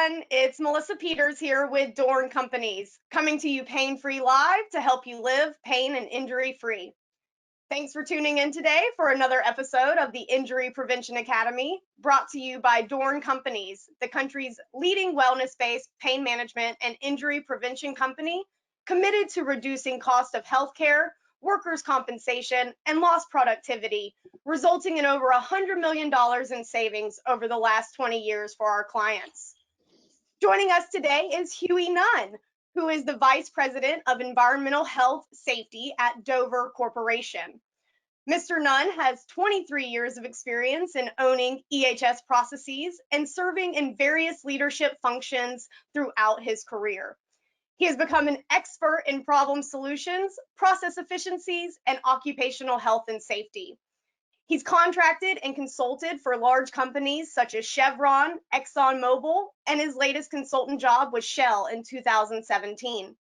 everyone. It's Melissa Peters here with DORN Companies, coming to you pain-free live to help you live pain and injury-free. Thanks for tuning in today for another episode of the Injury Prevention Academy, brought to you by DORN Companies, the country's leading wellness-based pain management and injury prevention company, committed to reducing cost of healthcare, workers' compensation, and lost productivity, resulting in over $100 million in savings over the last 20 years for our clients. Joining us today is Huey Nunn, who is the Vice President of Environmental Health Safety at Dover Corporation. Mr. Nunn has 23 years of experience in owning EHS processes and serving in various leadership functions throughout his career. He has become an expert in problem solutions, process efficiencies, and occupational health and safety. He's contracted and consulted for large companies such as Chevron, ExxonMobil, and his latest consultant job was Shell in 2017.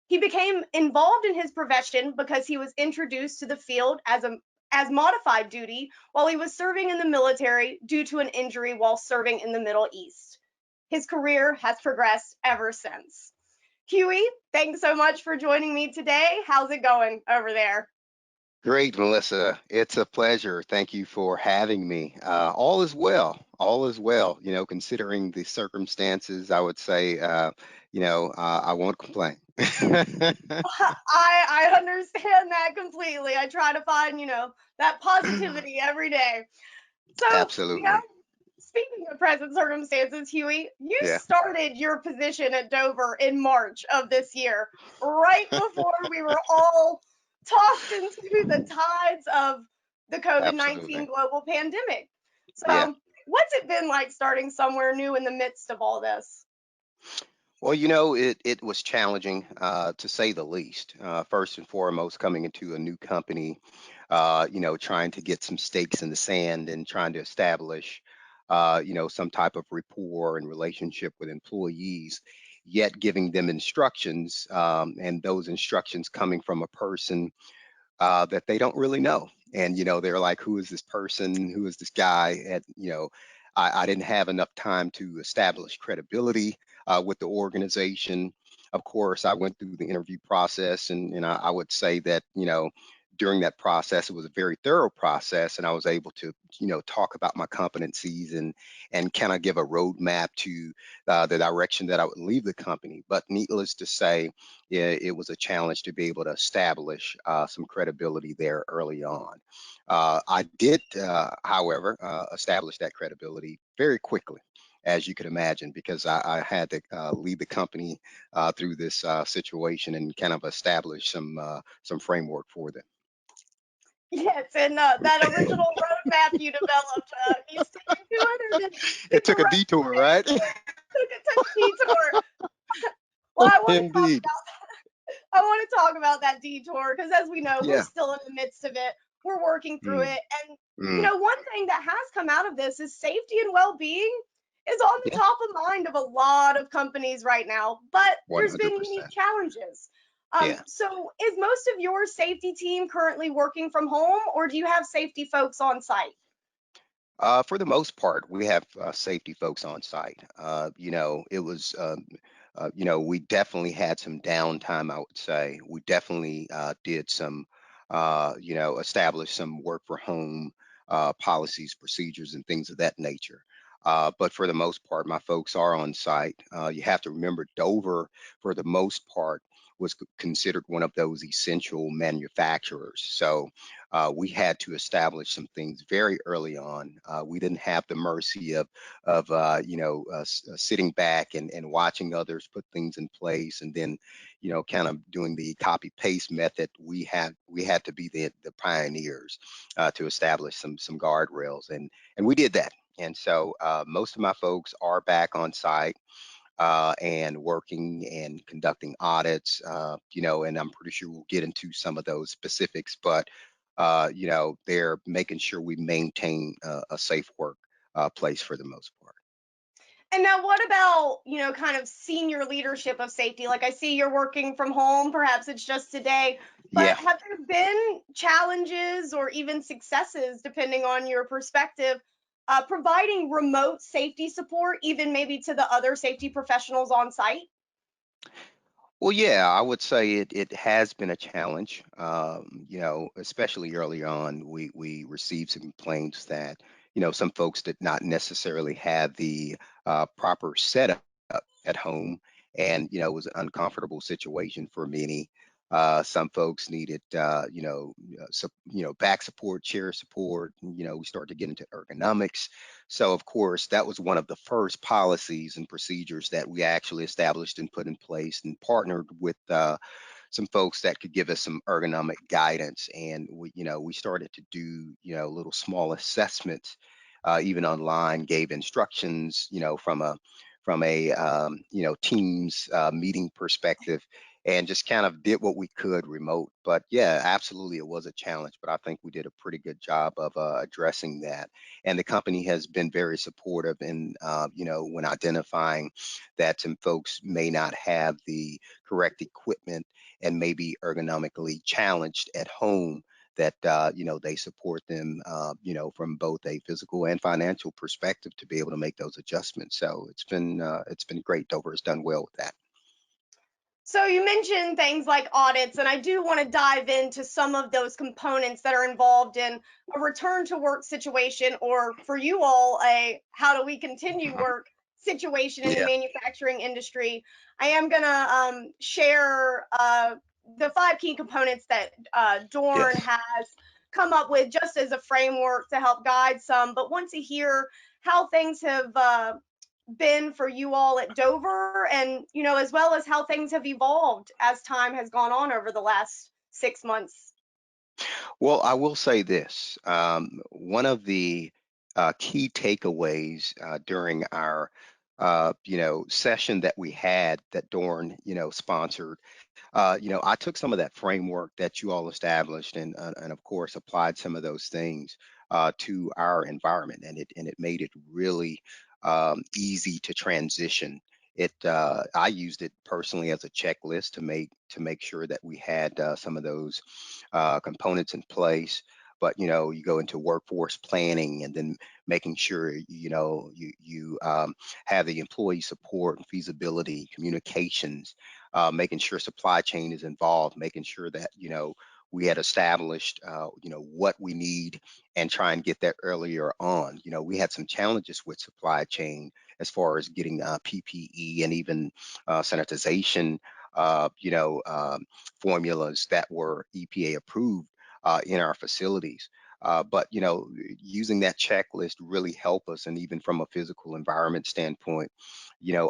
He became involved in his profession because he was introduced to the field as modified duty while he was serving in the military due to an injury while serving in the Middle East. His career has progressed ever since. Huey, thanks so much for joining me today. How's it going over there? Great, Melissa. It's a pleasure. Thank you for having me. All is well. All is well. Considering the circumstances, I would say, I won't complain. I understand that completely. I try to find, that positivity every day. So, Absolutely. speaking of present circumstances, Huey, you Yeah. started your position at Dover in March of this year, right before we were all tossed into the tides of the COVID-19 Absolutely. global pandemic. Yeah. So, what's it been like starting somewhere new in the midst of all this? Well, it was challenging, to say the least. First and foremost, coming into a new company, trying to get some stakes in the sand and trying to establish, some type of rapport and relationship with employees, yet giving them instructions, and those instructions coming from a person that they don't really know. And, they're like, who is this person? Who is this guy? And, I didn't have enough time to establish credibility with the organization. Of course, I went through the interview process, and I would say that, during that process, it was a very thorough process, and I was able to, talk about my competencies and kind of give a roadmap to the direction that I would leave the company. But needless to say, it was a challenge to be able to establish some credibility there early on. I did, however, establish that credibility very quickly, as you could imagine, because I had to lead the company through this situation and kind of establish some framework for them. Yes, and that original roadmap you developed, you sticking to it, or did It people took a run detour, right? took a detour? Well, Indeed. I want to talk about that detour because, as we know, we're Yeah. still in the midst of it. We're working through Mm, it, and mm, one thing that has come out of this is safety and well-being is on the yeah. top of mind of a lot of companies right now. But there's been unique 100%. challenges. Yeah. So, is most of your safety team currently working from home, or do you have safety folks on site? For the most part, we have safety folks on site. It was, we definitely had some downtime, I would say. We definitely did some, establish some work for home policies, procedures, and things of that nature. But for the most part, my folks are on site. You have to remember Dover, for the most part, was considered one of those essential manufacturers. So we had to establish some things very early on. We didn't have the mercy of sitting back and watching others put things in place, and then, kind of doing the copy paste method. We had to be the pioneers to establish some guardrails, and we did that. And so most of my folks are back on site and working and conducting audits, and I'm pretty sure we'll get into some of those specifics, but, they're making sure we maintain a safe work place for the most part. And now, what about, kind of senior leadership of safety? Like, I see you're working from home, perhaps it's just today, but Yeah. have there been challenges or even successes, depending on your perspective, providing remote safety support, even maybe to the other safety professionals on site? Well, yeah, I would say it has been a challenge. Especially early on, we received some complaints that some folks did not necessarily have the proper setup at home, and it was an uncomfortable situation for many. Some folks needed back support, chair support. We started to get into ergonomics. So, of course, that was one of the first policies and procedures that we actually established and put in place and partnered with some folks that could give us some ergonomic guidance. And we started to do, little small assessments, even online, gave instructions, from a Teams meeting perspective, and just kind of did what we could remote. But yeah, absolutely, it was a challenge, but I think we did a pretty good job of addressing that. And the company has been very supportive in, when identifying that some folks may not have the correct equipment and may be ergonomically challenged at home, that they support them, from both a physical and financial perspective to be able to make those adjustments. So it's been great. Dover has done well with that. So you mentioned things like audits, and I do want to dive into some of those components that are involved in a return to work situation, or for you all, a how do we continue Mhm. work situation in the Yeah. manufacturing industry. I am going to share the five key components that DORN Yes. has come up with just as a framework to help guide some, but want to hear how things have been for you all at Dover, and as well as how things have evolved as time has gone on over the last 6 months. Well, I will say this. One of the key takeaways during our session that we had that Dorn sponsored, I took some of that framework that you all established, and of course applied some of those things to our environment, and it made it really easy to transition. I used it personally as a checklist to make sure that we had some of those components in place. But you go into workforce planning, and then making sure you have the employee support and feasibility, communications, making sure supply chain is involved, making sure that we had established what we need, and try and get that earlier on. We had some challenges with supply chain as far as getting PPE and even sanitization, formulas that were EPA approved in our facilities. But using that checklist really help us, and even from a physical environment standpoint,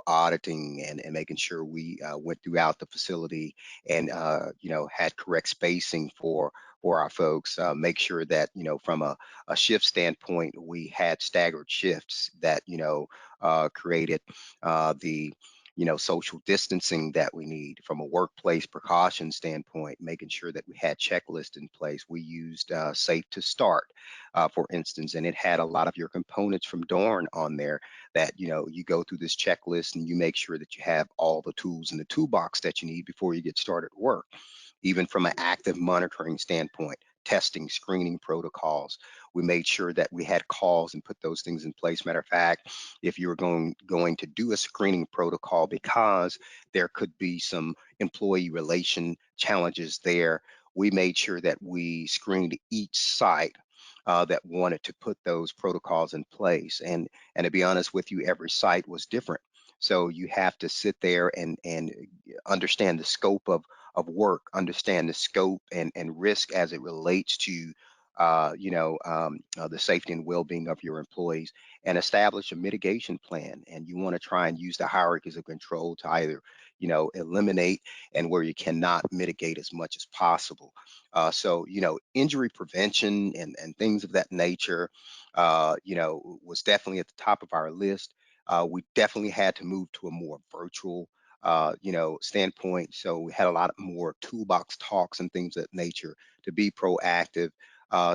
auditing and making sure we went throughout the facility, and had correct spacing for our folks. Make sure that from a shift standpoint, we had staggered shifts that created the social distancing that we need. From a workplace precaution standpoint, making sure that we had checklists in place. We used Safe to Start, for instance, and it had a lot of your components from Dorn on there, that you go through this checklist and you make sure that you have all the tools in the toolbox that you need before you get started work. Even from an active monitoring standpoint, testing, screening protocols, we made sure that we had calls and put those things in place. Matter of fact, if you were going to do a screening protocol, because there could be some employee relation challenges there, we made sure that we screened each site that wanted to put those protocols in place. And to be honest with you, every site was different. So you have to sit there and understand the scope of work, understand the scope and risk as it relates to the safety and well-being of your employees, and establish a mitigation plan. And you want to try and use the hierarchies of control to either eliminate, and where you cannot, mitigate as much as possible. So injury prevention and things of that nature was definitely at the top of our list. We definitely had to move to a more virtual standpoint. So we had a lot more toolbox talks and things of that nature to be proactive,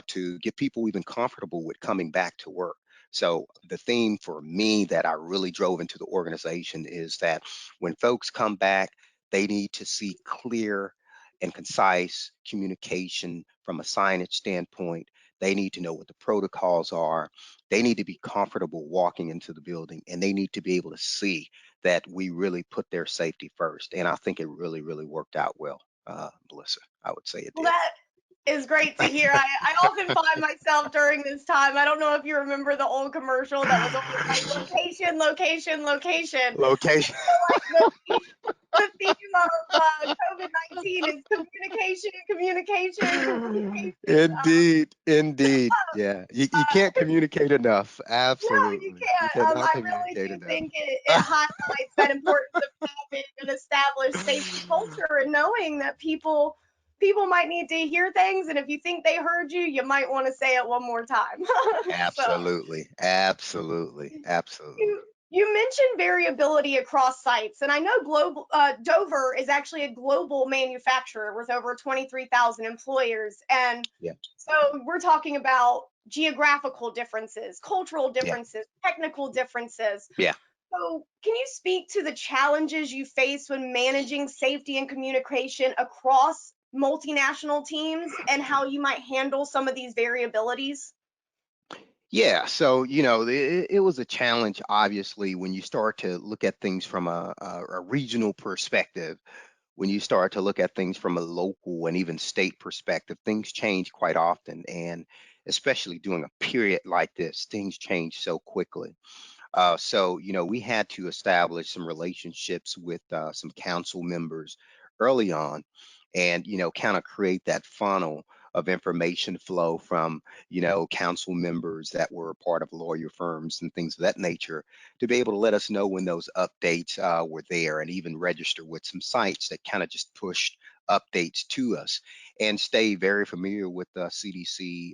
to get people even comfortable with coming back to work. So the theme for me that I really drove into the organization is that when folks come back, they need to see clear and concise communication from a signage standpoint. They need to know what the protocols are. They need to be comfortable walking into the building, and they need to be able to see that we really put their safety first. And I think it really, really worked out well, Melissa. I would say it Well, did. that is great to hear. I often find myself during this time. I don't know if you remember the old commercial that was always like location, location, location. Location. Like the theme of COVID-19 is communication, communication, communication. Indeed, indeed. Yeah, you can't communicate enough. No, you Absolutely. You can't. cannot I really communicate do enough. think it highlights that importance of having an established safety culture and knowing that people might need to hear things, and if you think they heard you, you might want to say it one more time. So Absolutely. Absolutely. you Absolutely. you mentioned variability across sites, and I know global Dover is actually a global manufacturer with over 23,000 employers, and Yeah. so we're talking about geographical differences, cultural Yeah. differences, technical differences. Yeah. So, can you speak to the challenges you face when managing safety and communication across multinational teams and how you might handle some of these variabilities? Yeah, so it was a challenge, obviously, when you start to look at things from a regional perspective. When you start to look at things from a local and even state perspective, things change quite often, and especially during a period like this, things change so quickly. So we had to establish some relationships with some council members early on, and kind of create that funnel of information flow from council members that were part of lawyer firms and things of that nature, to be able to let us know when those updates were there, and even register with some sites that kind of just pushed updates to us, and stay very familiar with the CDC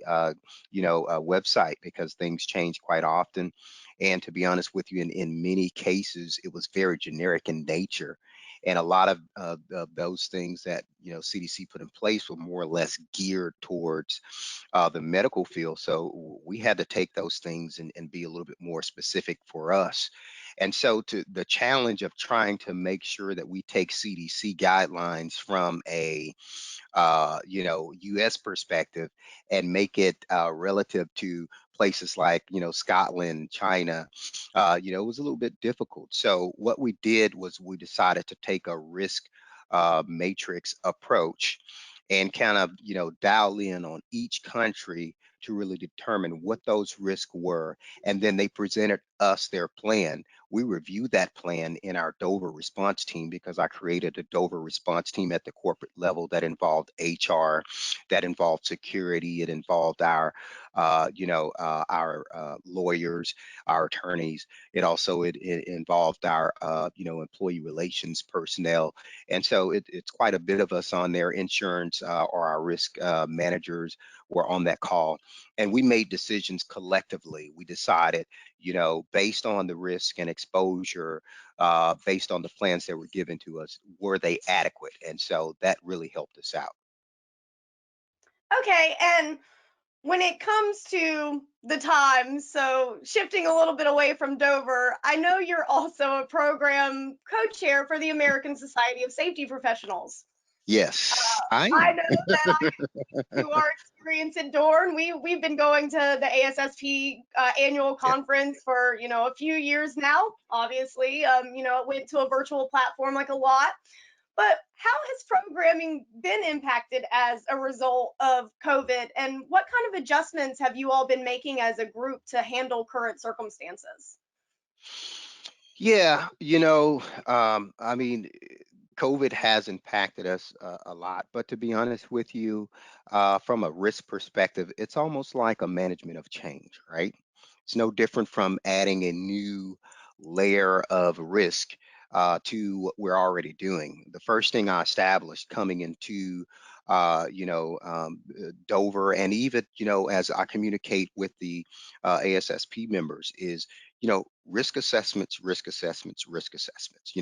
website, because things change quite often. And to be honest with you, in many cases, it was very generic in nature. And a lot of those things that CDC put in place were more or less geared towards the medical field. So we had to take those things and be a little bit more specific for us. And so to the challenge of trying to make sure that we take CDC guidelines from a U.S. perspective, and make it relative to places like, Scotland, China, it was a little bit difficult. So what we did was we decided to take a risk matrix approach, and kind of, dial in on each country to really determine what those risks were. And then they presented us their plan. We reviewed that plan in our Dover response team, because I created a Dover response team at the corporate level that involved HR, that involved security, it involved our lawyers, our attorneys. It involved our employee relations personnel, and so it's quite a bit of us on there. Insurance, or our risk managers were on that call, and we made decisions collectively. We decided, based on the risk and exposure, based on the plans that were given to us, were they adequate? And so that really helped us out. Okay, and when it comes to the times, so shifting a little bit away from Dover, I know you're also a program co-chair for the American Society of Safety Professionals. Yes, I I am. know that to our experience at DORN, we've been going to the ASSP annual Yeah. conference for a few years now. Obviously, it went to a virtual platform like a lot. But how has programming been impacted as a result of COVID, and what kind of adjustments have you all been making as a group to handle current circumstances? Yeah, I mean, COVID has impacted us a lot, but to be honest with you, from a risk perspective, it's almost like a management of change, right? It's no different from adding a new layer of risk to what we're already doing. The first thing I established coming into Dover, and even as I communicate with the ASSP members, is risk assessments, risk assessments, risk assessments.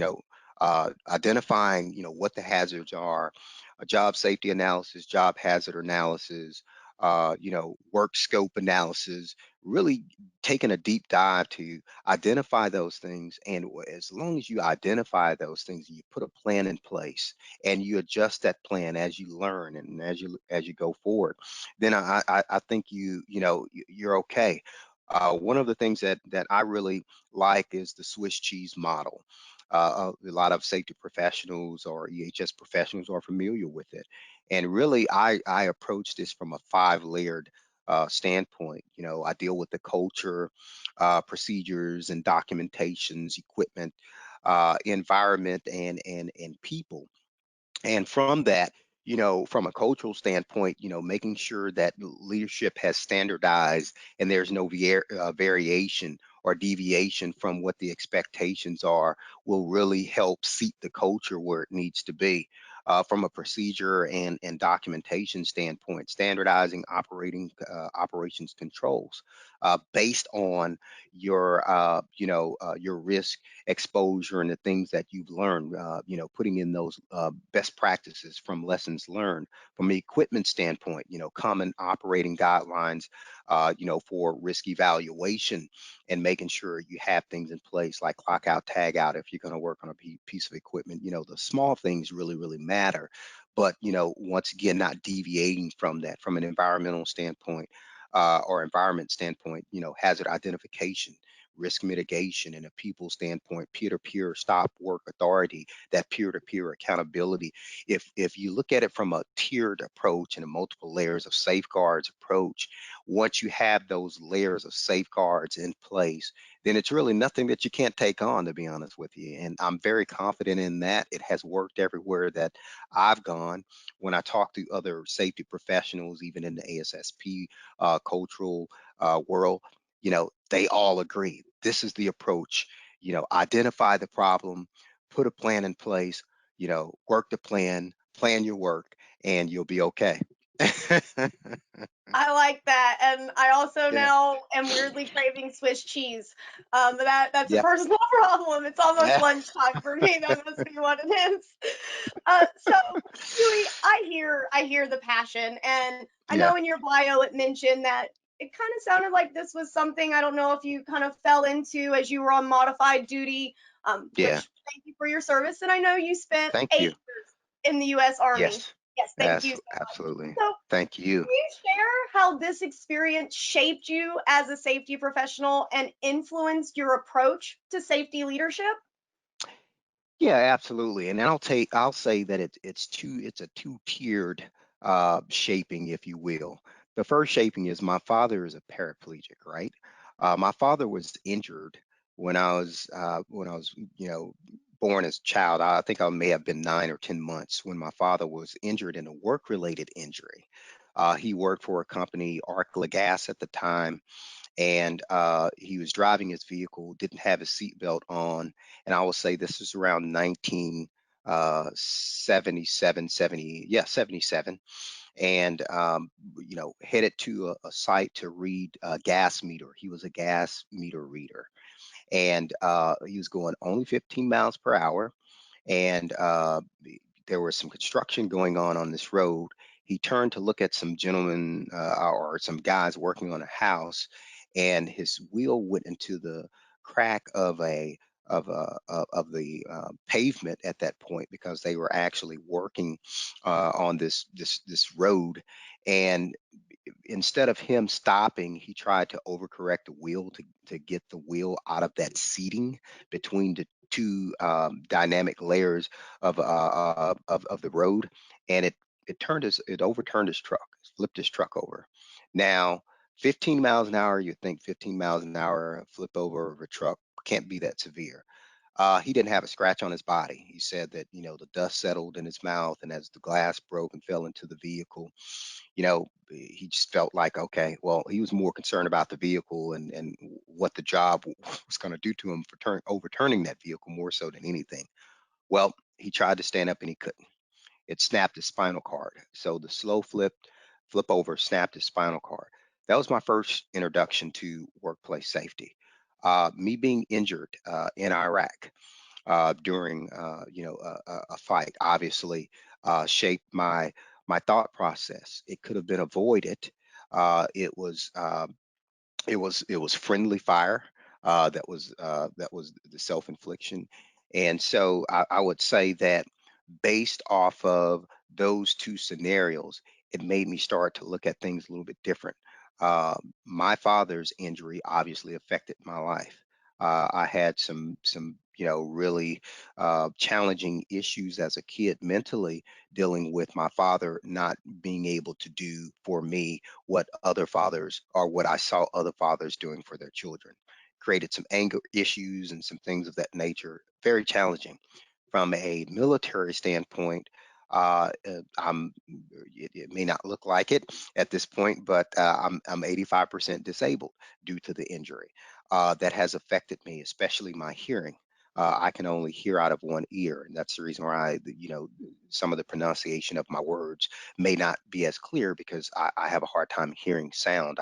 Identifying what the hazards are, a job safety analysis, job hazard analysis, work scope analysis, really taking a deep dive to identify those things. And as long as you identify those things, you put a plan in place and you adjust that plan as you learn and as you go forward, then I think you're okay. One of the things that I really like is the Swiss cheese model. A lot of safety professionals or EHS professionals are familiar with it. And really, I approach this from a five-layered standpoint. I deal with the culture, procedures, and documentations, equipment, environment, and people. And from that, from a cultural standpoint, making sure that leadership has standardized and there's no variation or deviation from what the expectations are will really help seat the culture where it needs to be. From a procedure and documentation standpoint, standardizing operations controls based on your risk exposure and the things that you've learned, putting in those best practices from lessons learned. From an equipment standpoint, common operating guidelines, for risk evaluation and making sure you have things in place like clock out, tag out if you're going to work on a piece of equipment. The small things really, really matter. But, once again, not deviating from that from an environmental standpoint or environment standpoint, hazard identification, risk mitigation, and a people standpoint, peer-to-peer stop work authority, that peer-to-peer accountability. If you look at it from a tiered approach and a multiple layers of safeguards approach, once you have those layers of safeguards in place, then it's really nothing that you can't take on, to be honest with you. And I'm very confident in that. It has worked everywhere that I've gone. When I talk to other safety professionals, even in the ASSP cultural world, they all agree. This is the approach. Identify the problem, put a plan in place, work the plan your work, and you'll be okay. I like that, and I also Yeah. now am weirdly craving Swiss cheese. That's a Yep. personal problem. It's almost lunchtime for me. That must be what it is. So Huey, I hear the passion, and I Yeah. know in your bio it mentioned that it kind of sounded like this was something, I don't know if you kind of fell into as you were on modified duty. Yeah. Which thank you for your service, and I know you spent Thank you. 8 years in the U.S. Army. Yes. Yes, thank you Yes, so much. absolutely. So Thank you. can you share how this experience shaped you as a safety professional and influenced your approach to safety leadership? Yeah, absolutely. And I'll say that it's a two-tiered shaping, if you will. The first shaping is my father is a paraplegic, right? My father was injured when I was born as a child. I think I may have been 9 or 10 months when my father was injured in a work-related injury. He worked for a company, Arcla Gas at the time, and he was driving his vehicle, didn't have his seatbelt on, and I will say this is around 1977, 70, yeah, 77, and headed to a site to read a gas meter. He was a gas meter reader, and he was going only 15 miles per hour, and there was some construction going on this road. He turned to look at some gentlemen or some guys working on a house, and his wheel went into the crack of the pavement at that point because they were actually working on this road. And instead of him stopping, he tried to overcorrect the wheel to get the wheel out of that seating between the two dynamic layers of the road, and it overturned his truck, flipped his truck over. Now, 15 miles an hour, you think 15 miles an hour flip over of a truck can't be that severe. He didn't have a scratch on his body. He said that the dust settled in his mouth, and as the glass broke and fell into the vehicle, he just felt like, okay, well, he was more concerned about the vehicle and what the job was going to do to him for overturning that vehicle more so than anything. Well, he tried to stand up and he couldn't. It snapped his spinal cord. So the flip over snapped his spinal cord. That was my first introduction to workplace safety. Me being injured in Iraq during a fight obviously shaped my thought process. It could have been avoided, It was it was friendly fire. That was the self-infliction. And so I would say that based off of those two scenarios, it made me start to look at things a little bit different. My father's injury obviously affected my life. I had some really challenging issues as a kid mentally, dealing with my father not being able to do for me what other fathers or what I saw other fathers doing for their children. Created some anger issues and some things of that nature. Very challenging. From a military standpoint, it may not look like it at this point, but I'm 85% disabled due to the injury. That has affected me, especially my hearing. I can only hear out of one ear, and that's the reason why some of the pronunciation of my words may not be as clear because I have a hard time hearing sound.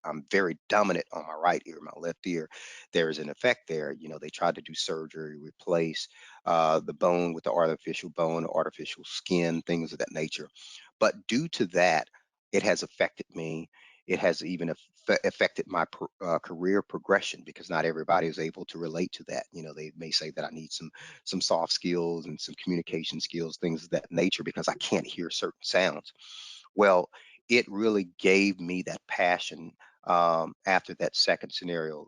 I'm very dominant on my right ear. My left ear, there's an effect there. They tried to do surgery, replace the bone with the artificial bone, artificial skin, things of that nature. But due to that, it has affected me. It has even affected my career progression because not everybody is able to relate to that. They may say that I need some soft skills and some communication skills, things of that nature, because I can't hear certain sounds. Well, it really gave me that passion after that second scenario,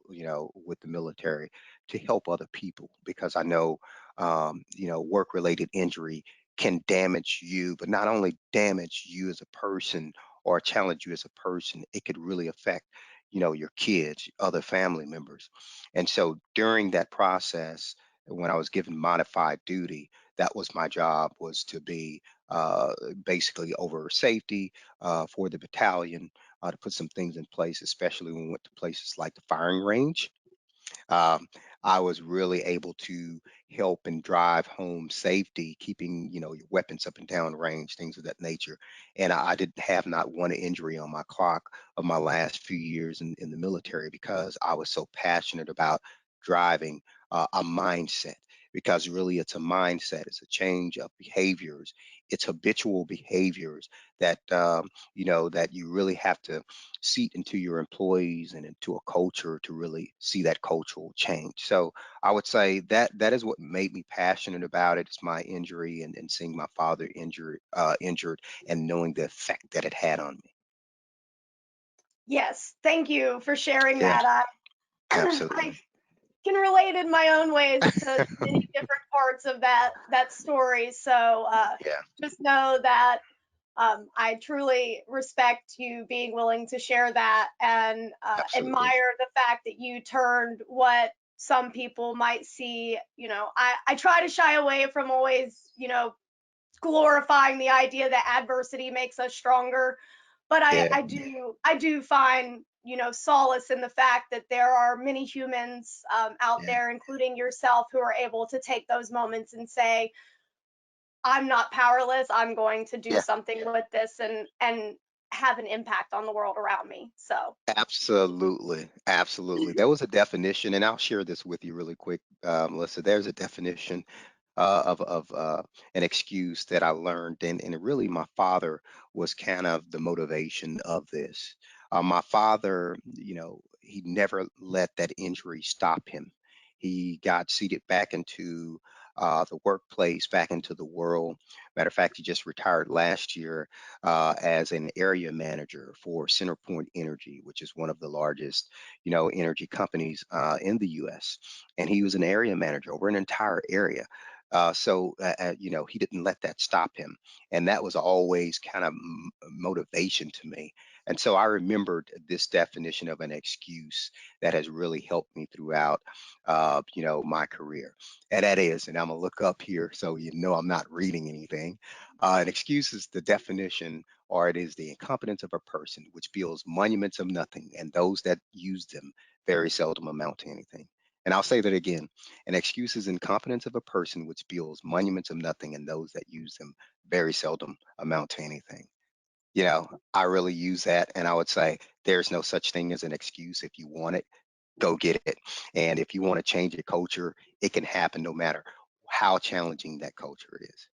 with the military, to help other people because I know, work-related injury can damage you, but not only damage you as a person or challenge you as a person, it could really affect, your kids, other family members. And so during that process, when I was given modified duty, that was my job, was to be basically over safety for the battalion, to put some things in place, especially when we went to places like the firing range. um, I was really able to help and drive home safety, keeping your weapons up and down range, things of that nature. And I didn't have not one injury on my clock of my last few years in the military because I was so passionate about driving a mindset. Because really, it's a mindset. It's a change of behaviors. It's habitual behaviors that you really have to seat into your employees and into a culture to really see that cultural change. So I would say that is what made me passionate about it. It's my injury and seeing my father injured and knowing the effect that it had on me. Yes, thank you for sharing Yeah, that. I absolutely. can relate in my own ways to many different parts of that story. So Yeah, just know that I truly respect you being willing to share that and absolutely. admire the fact that you turned what some people might see. I try to shy away from always, glorifying the idea that adversity makes us stronger, but I, Yeah, I do I do find solace in the fact that there are many humans out yeah, there, including yourself, who are able to take those moments and say, I'm not powerless. I'm going to do yeah. something with this and have an impact on the world around me. So, Absolutely, absolutely. There was a definition, and I'll share this with you really quick, Melissa. There's a definition of an excuse that I learned, and really my father was kind of the motivation of this. My father, he never let that injury stop him. He got seated back into the workplace, back into the world. Matter of fact, he just retired last year as an area manager for CenterPoint Energy, which is one of the largest, energy companies in the U.S. And he was an area manager over an entire area. He didn't let that stop him, and that was always kind of motivation to me. And so I remembered this definition of an excuse that has really helped me throughout, my career. And that is, and I'm gonna look up here so I'm not reading anything. An excuse is the definition, or it is the incompetence of a person which builds monuments of nothing, and those that use them very seldom amount to anything. And I'll say that again. An excuse is incompetence of a person which builds monuments of nothing, and those that use them very seldom amount to anything. I really use that, and I would say there's no such thing as an excuse. If you want it, go get it. And if you want to change your culture, it can happen no matter how challenging that culture is.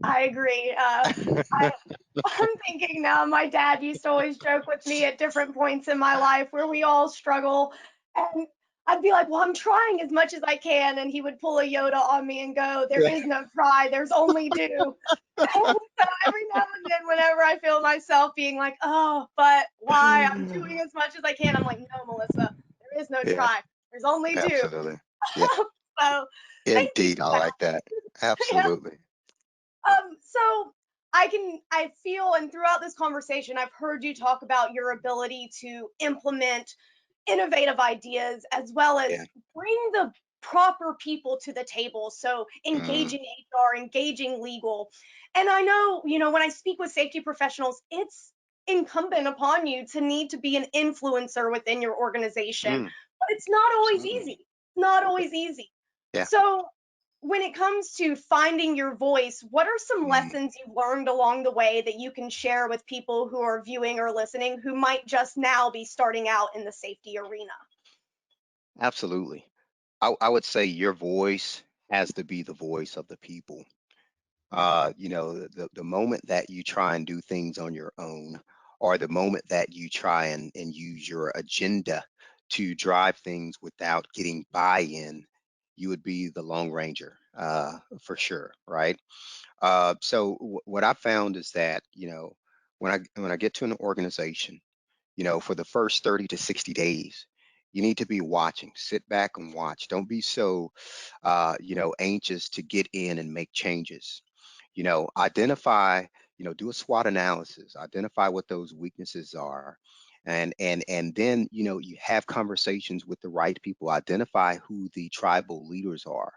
I agree. I'm thinking now, my dad used to always joke with me at different points in my life where we all struggle. And I'd be like, well, I'm trying as much as I can. And he would pull a Yoda on me and go, there is no try, there's only do. And so every now and then, whenever I feel myself being like, oh, but why? I'm doing as much as I can. I'm like, no, Melissa, there is no Yeah, try, there's only do. absolutely. Yeah, So thank you indeed. for I that. like that. Yeah. Absolutely. So I feel, and throughout this conversation, I've heard you talk about your ability to implement innovative ideas as well as Yeah. bring the proper people to the table. So Mm, engaging HR, engaging legal. And I know, when I speak with safety professionals, it's incumbent upon you to need to be an influencer within your organization, mm, but it's not always absolutely. easy. Not always easy. Yeah. So when it comes to finding your voice, what are some Mm, lessons you've learned along the way that you can share with people who are viewing or listening who might just now be starting out in the safety arena? absolutely. I would say your voice has to be the voice of the people. The moment that you try and do things on your own, or the moment that you try and use your agenda to drive things without getting buy-in, you would be the Lone Ranger, for sure, right? What I found is that, when I get to an organization, for the first 30 to 60 days, you need to be watching. Sit back and watch. Don't be so, anxious to get in and make changes. Identify, do a SWOT analysis, identify what those weaknesses are. And then, you have conversations with the right people, identify who the tribal leaders are,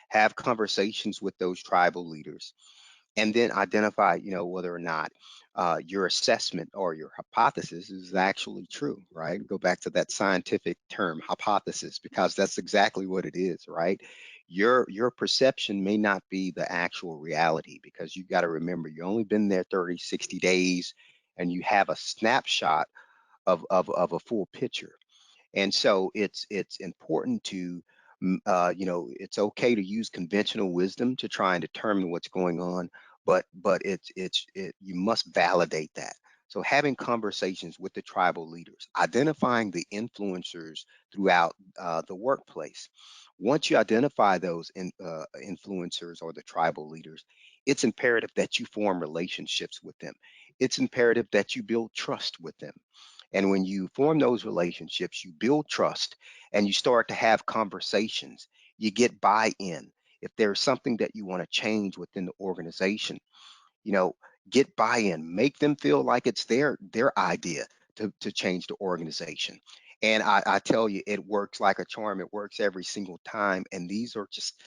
have conversations with those tribal leaders, and then identify, whether or not your assessment or your hypothesis is actually true, right? Go back to that scientific term, hypothesis, because that's exactly what it is, right? Your perception may not be the actual reality, because you got to remember you only been there 30, 60 days, and you have a snapshot of a full picture. And so it's important to, it's okay to use conventional wisdom to try and determine what's going on, but you must validate that. So having conversations with the tribal leaders, identifying the influencers throughout the workplace. Once you identify those influencers or the tribal leaders, it's imperative that you form relationships with them. It's imperative that you build trust with them. And when you form those relationships, you build trust and you start to have conversations, you get buy in. If there's something that you want to change within the organization, you know get buy-in, make them feel like it's their idea to change the organization. And I tell you, it works like a charm. It works every single time, and these are just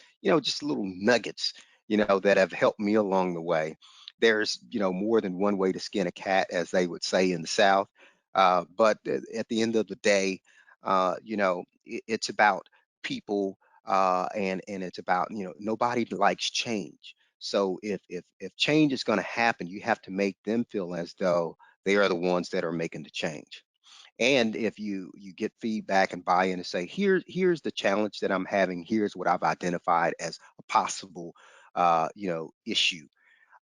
little nuggets, that have helped me along the way. There's more than one way to skin a cat, as they would say in the South. But at the end of the day, it's about people, and it's about, nobody likes change. So if change is going to happen, you have to make them feel as though they are the ones that are making the change. And if you get feedback and buy in and say, here's the challenge that I'm having, here's what I've identified as a possible issue.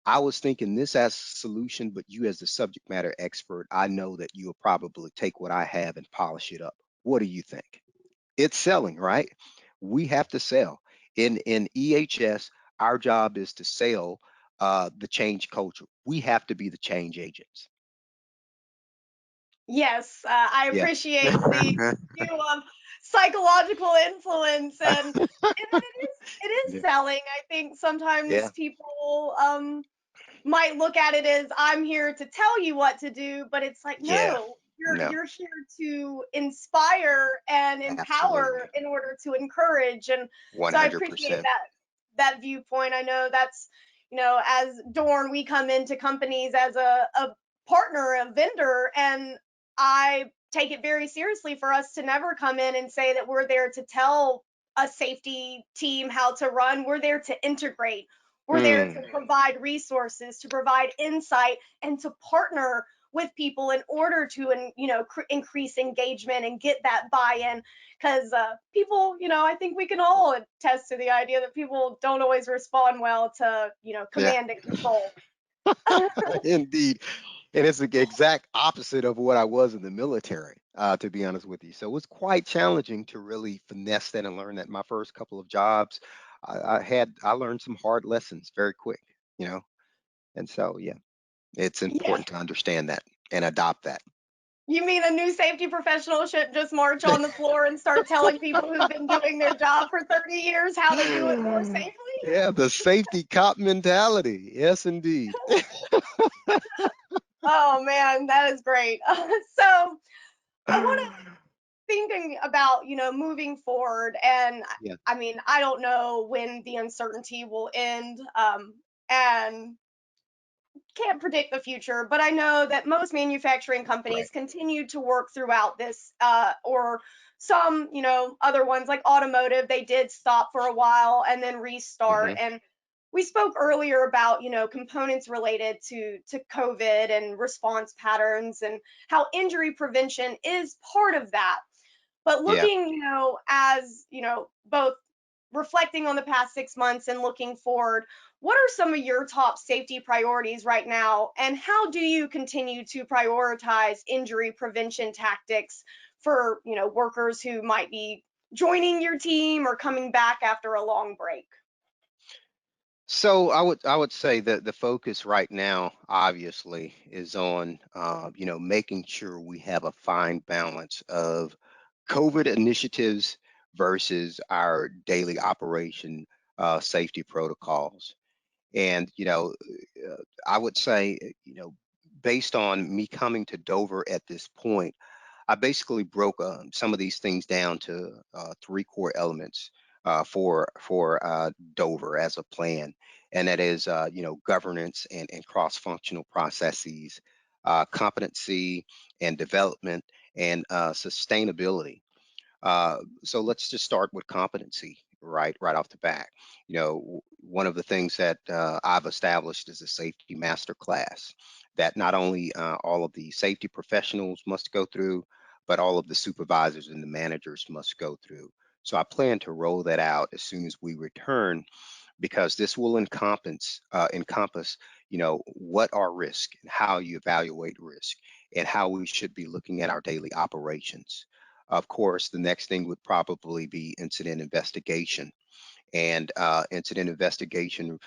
I was thinking this as a solution, but you as the subject matter expert, I know that you'll probably take what I have and polish it up. What do you think? It's selling, right? We have to sell. In EHS, our job is to sell the change culture. We have to be the change agents. Yes, I Yeah. appreciate the view of psychological influence, and that it is Yeah. selling. I think sometimes Yeah. people might look at it as I'm here to tell you what to do, but it's like, Yeah. no, No, you're here to inspire and empower absolutely. in order to encourage. And so I appreciate 100%. that viewpoint. I know that's, as Dorn, we come into companies as a partner, a vendor, and I take it very seriously for us to never come in and say that we're there to tell a safety team how to run. We're there to integrate. We're there to Mm, provide resources, to provide insight, and to partner with people in order to, increase engagement and get that buy-in. Because people, I think we can all attest to the idea that people don't always respond well to, Yeah, command and control. indeed. And it's the exact opposite of what I was in the military, to be honest with you. So it was quite challenging to really finesse that and learn that. My first couple of jobs, I learned some hard lessons very quick, you know. And so yeah, it's Yeah. important to understand that and adopt that. You mean a new safety professional should just march on the floor and start telling people who've been doing their job for 30 years how to do it more safely? Yeah, the safety cop mentality. Yes, indeed. Oh man, that is great. So I want to thinking about, moving forward, and Yeah, I mean, I don't know when the uncertainty will end, and can't predict the future, but I know that most manufacturing right. companies continue to work throughout this, or some, other ones like automotive, they did stop for a while and then restart. Hmm. And we spoke earlier about, components related to COVID and response patterns, and how injury prevention is part of that. But Yeah. looking, as, both reflecting on the past 6 months and looking forward, what are some of your top safety priorities right now? And how do you continue to prioritize injury prevention tactics for, workers who might be joining your team or coming back after a long break? So I would say that the focus right now, obviously, is on making sure we have a fine balance of COVID initiatives versus our daily operation safety protocols. And I would say based on me coming to Dover at this point, I basically broke some of these things down to three core elements for Dover as a plan, and that is governance and cross-functional processes, competency and development, and sustainability. So let's just start with competency right off the bat. One of the things that I've established is a safety master class that not only all of the safety professionals must go through, but all of the supervisors and the managers must go through. So I plan to roll that out as soon as we return, because this will encompass what are risk and how you evaluate risk and how we should be looking at our daily operations. Of course, the next thing would probably be incident investigation, and incident investigation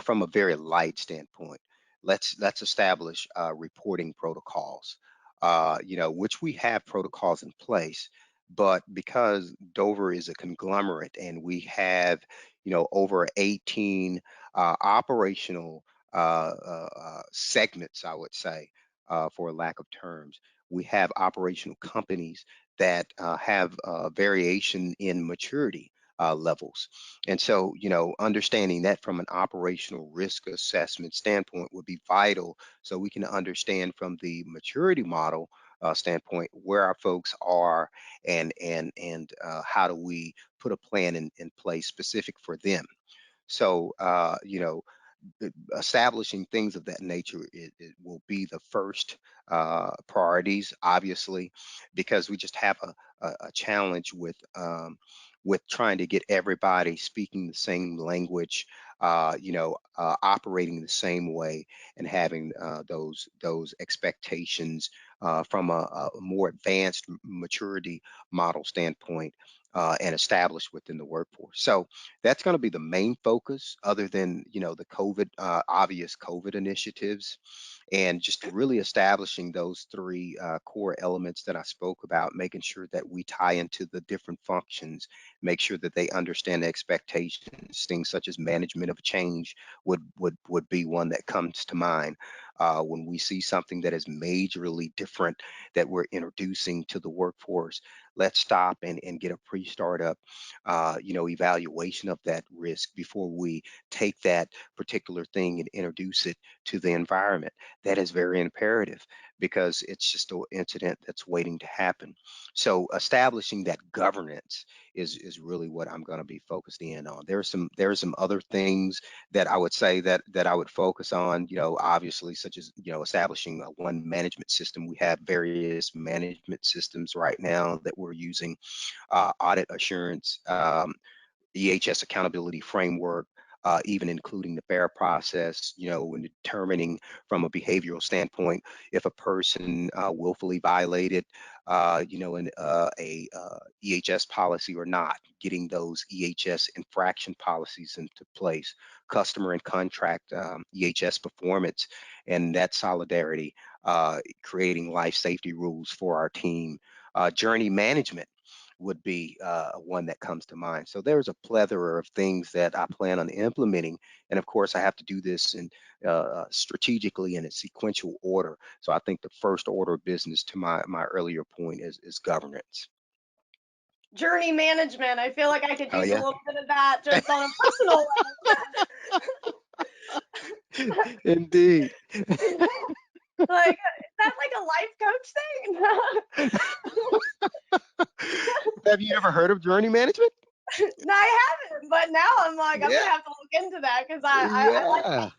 from a very light standpoint. Let's establish reporting protocols, which we have protocols in place, but because Dover is a conglomerate and we have over 18 operational segments, I would say, for lack of terms, we have operational companies that have variation in maturity levels. And so, understanding that from an operational risk assessment standpoint would be vital, so we can understand from the maturity model standpoint where our folks are, and how do we put a plan in place specific for them. So, establishing things of that nature, it will be the first priorities, obviously, because we just have a challenge with trying to get everybody speaking the same language, operating the same way, and having those expectations from a more advanced maturity model standpoint, and established within the workforce. So that's going to be the main focus, other than the COVID, obvious COVID initiatives, and just really establishing those three core elements that I spoke about, making sure that we tie into the different functions, make sure that they understand the expectations. Things such as management of change would be one that comes to mind. When we see something that is majorly different that we're introducing to the workforce, let's stop and get a pre-startup evaluation of that risk before we take that particular thing and introduce it to the environment. That is very imperative, because it's just an incident that's waiting to happen. So establishing that governance is really what I'm going to be focused in on. There are some other things that I would say that I would focus on, obviously, such as, establishing a one management system. We have various management systems right now that we're using, audit assurance, EHS accountability framework, even including the FAIR process, when determining from a behavioral standpoint if a person willfully violated, a EHS policy or not, getting those EHS infraction policies into place, customer and contract EHS performance, and that solidarity, creating life safety rules for our team, journey management would be one that comes to mind. So there's a plethora of things that I plan on implementing, and of course, I have to do this in strategically in a sequential order. So I think the first order of business, to my earlier point, is governance. Journey management. I feel like I could Oh use a yeah, little bit of that just on a personal indeed. level. Like, is that like a life coach thing? Have you ever heard of journey management? No, I haven't, but now I'm like, I'm Yeah, gonna have to look into that because I like yeah,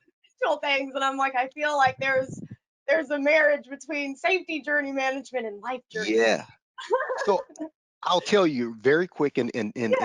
digital things, and I'm like, I feel like there's a marriage between safety journey management and life journey yeah. So I'll tell you very quick in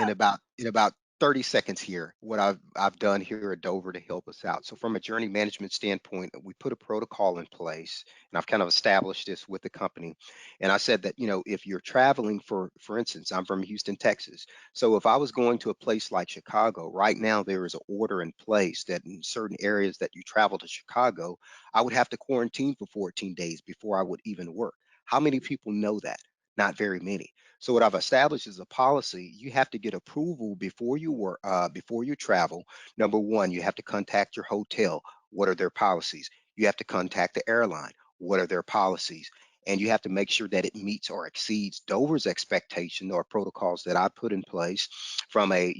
about 30 seconds here what I've done here at Dover to help us out. So from a journey management standpoint, we put a protocol in place, and I've kind of established this with the company. And I said that, if you're traveling, for instance, I'm from Houston, Texas. So if I was going to a place like Chicago, right now there is an order in place that in certain areas that you travel to Chicago, I would have to quarantine for 14 days before I would even work. How many people know that? Not very many. So what I've established is a policy. You have to get approval before you work, before you travel. Number one, you have to contact your hotel. What are their policies? You have to contact the airline. What are their policies? And you have to make sure that it meets or exceeds Dover's expectation or protocols that I put in place from a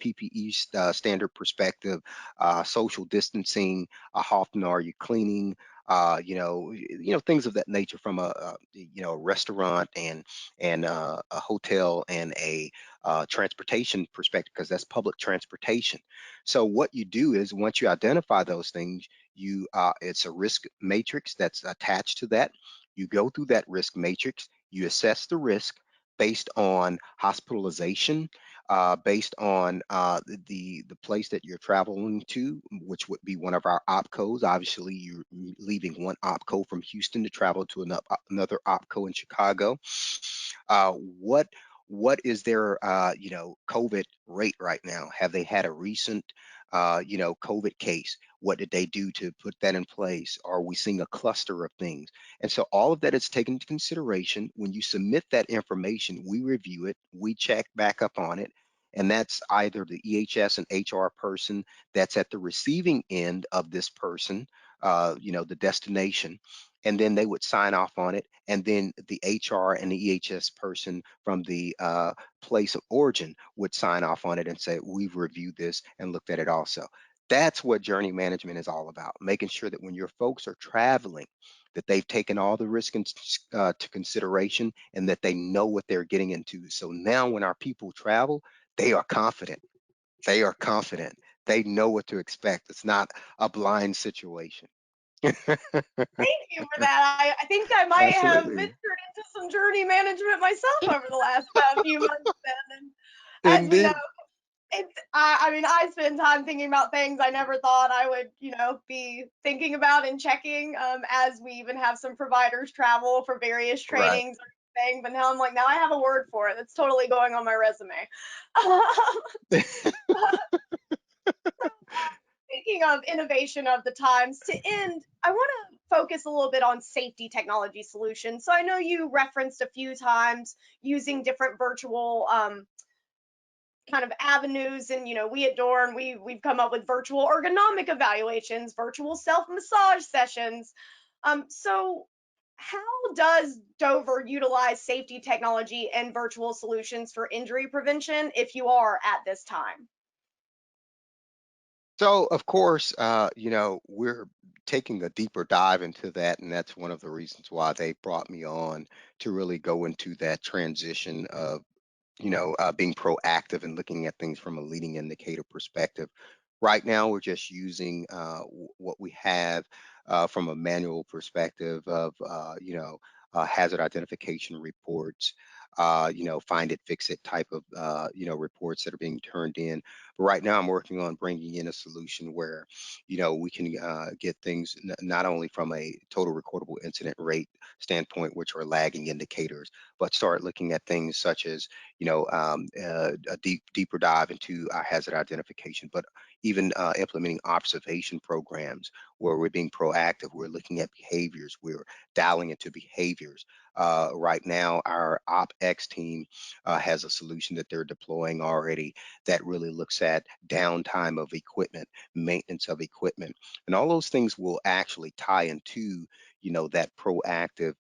PPE standard perspective, social distancing. How often are you cleaning? Things of that nature from a restaurant and a hotel and a transportation perspective, because that's public transportation. So what you do is once you identify those things, it's a risk matrix that's attached to that. You go through that risk matrix, you assess the risk based on hospitalization, based on the place that you're traveling to, which would be one of our opcos. Obviously, you're leaving one opco from Houston to travel to another opco in Chicago. What is their COVID rate right now? Have they had a recent COVID case? What did they do to put that in place? Are we seeing a cluster of things? And so all of that is taken into consideration. When you submit that information, we review it, we check back up on it, and that's either the EHS and HR person that's at the receiving end of this person, the destination, and then they would sign off on it, and then the HR and the EHS person from the place of origin would sign off on it and say, we've reviewed this and looked at it also. That's what journey management is all about, making sure that when your folks are traveling, that they've taken all the risk to consideration and that they know what they're getting into. So now when our people travel, they are confident. They are confident. They know what to expect. It's not a blind situation. Thank you for that. I think I might have ventured Absolutely. into some journey management myself over the last few months. Then, and as we know, Indeed. I mean, I spend time thinking about things I never thought I would, be thinking about and checking. As we even have some providers travel for various Right. trainings or thing, but now I'm like, now I have a word for it. That's totally going on my resume. Speaking of innovation of the times, to end, I want to focus a little bit on safety technology solutions. So I know you referenced a few times using different virtual kind of avenues, and we at DORN, we've come up with virtual ergonomic evaluations, virtual self massage sessions. So how does Dover utilize safety technology and virtual solutions for injury prevention if you are at this time? So, of course, we're taking a deeper dive into that, and that's one of the reasons why they brought me on to really go into that transition of being proactive and looking at things from a leading indicator perspective. Right now, we're just using what we have from a manual perspective of, hazard identification reports, find it, fix it type of, reports that are being turned in. But right now, I'm working on bringing in a solution where, we can get things not only from a total recordable incident rate standpoint, which are lagging indicators, but start looking at things such as a deeper dive into hazard identification, but even implementing observation programs where we're being proactive. We're looking at behaviors. We're dialing into behaviors. Right now, our OpEx team has a solution that they're deploying already that really looks at downtime of equipment, maintenance of equipment, and all those things will actually tie into, that proactive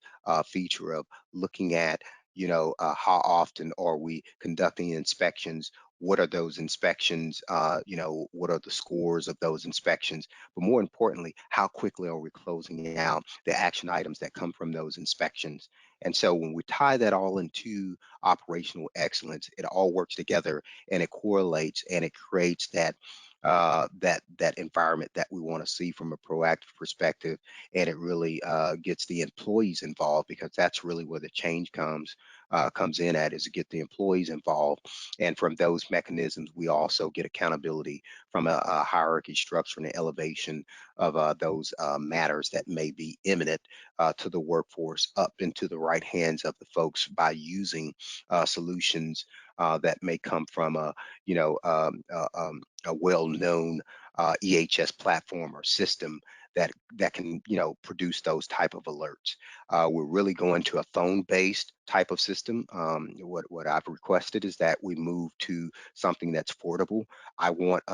feature of looking at how often are we conducting inspections? What are those inspections? What are the scores of those inspections? But more importantly, how quickly are we closing out the action items that come from those inspections? And so when we tie that all into operational excellence, it all works together and it correlates and it creates that environment that we want to see from a proactive perspective, and it really gets the employees involved, because that's really where the change comes in at, is to get the employees involved. And from those mechanisms, we also get accountability from a hierarchy structure and an elevation of those matters that may be imminent to the workforce up into the right hands of the folks by using solutions that may come from a well-known EHS platform or system that can produce those type of alerts. We're really going to a phone-based type of system. What I've requested is that we move to something that's portable. I want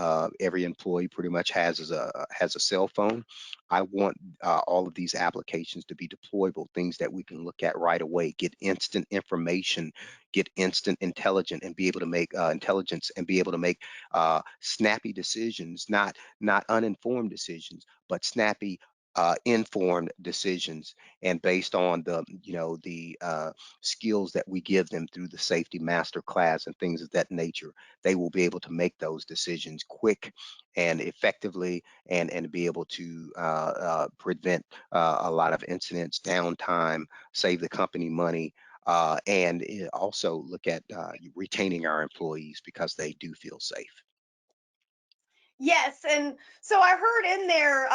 every employee pretty much has a cell phone. I want all of these applications to be deployable, things that we can look at right away, get instant information, get instant intelligence, and be able to make snappy decisions, not uninformed decisions, but snappy informed decisions, and based on the skills that we give them through the safety master class and things of that nature, they will be able to make those decisions quick and effectively, and be able to prevent a lot of incidents, downtime, save the company money, and also look at retaining our employees because they do feel safe. Yes, and so I heard in there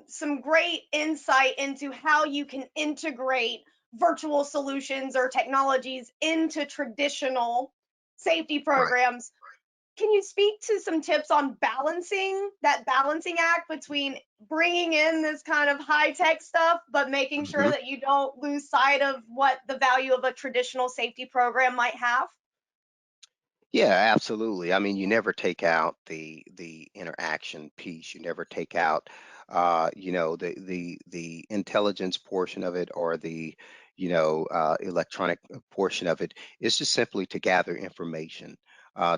some great insight into how you can integrate virtual solutions or technologies into traditional safety Right. programs. Can you speak to some tips on balancing that balancing act between bringing in this kind of high tech stuff, but making sure Mhm. that you don't lose sight of what the value of a traditional safety program might have? Yeah, absolutely. I mean, you never take out the interaction piece. You never take out, the intelligence portion of it, or the, electronic portion of it. It's just simply to gather information,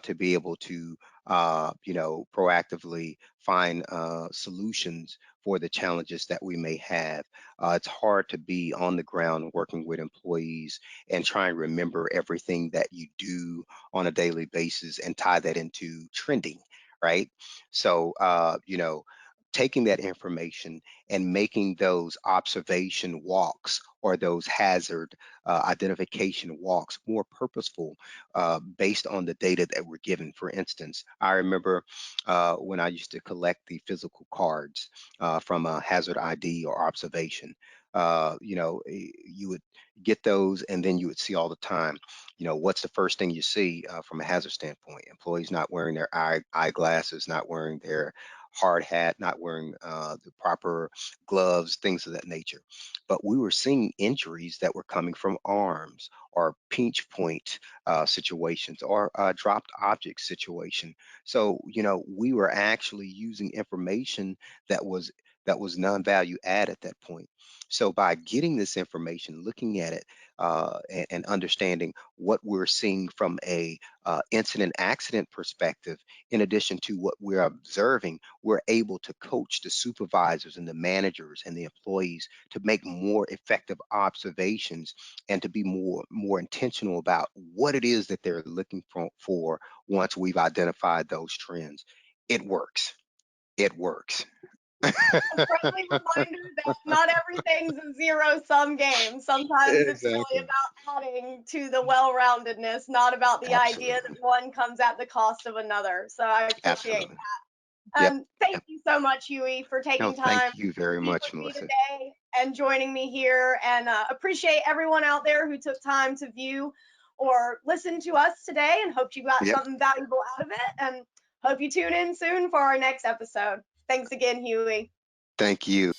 to be able to, proactively find solutions for the challenges that we may have. It's hard to be on the ground working with employees and try and remember everything that you do on a daily basis and tie that into trending, right? So, taking that information and making those observation walks or those hazard identification walks more purposeful, based on the data that we're given. For instance, I remember when I used to collect the physical cards from a hazard ID or observation. You would get those, and then you would see all the time, what's the first thing you see from a hazard standpoint? Employees not wearing their eyeglasses, not wearing their hard hat, not wearing the proper gloves, things of that nature. But we were seeing injuries that were coming from arms or pinch point situations, or dropped object situation. So, we were actually using information that was that was non-value add at that point. So by getting this information, looking at it, and understanding what we're seeing from a incident accident perspective, in addition to what we're observing, we're able to coach the supervisors and the managers and the employees to make more effective observations and to be more intentional about what it is that they're looking for once we've identified those trends. It works. It works. A friendly reminder that not everything's a zero-sum game. Sometimes it's really Exactly. about adding to the well-roundedness, not about the idea that Absolutely. one comes at the cost of another. So I appreciate Absolutely. that. Yep. Thank Yep. you so much, Huey, for No, taking thank time you to very speak much, with me Melissa. today and joining me here. And appreciate everyone out there who took time to view or listen to us today, and hope you got Yep. something valuable out of it. And hope you tune in soon for our next episode. Thanks again, Huey. Thank you.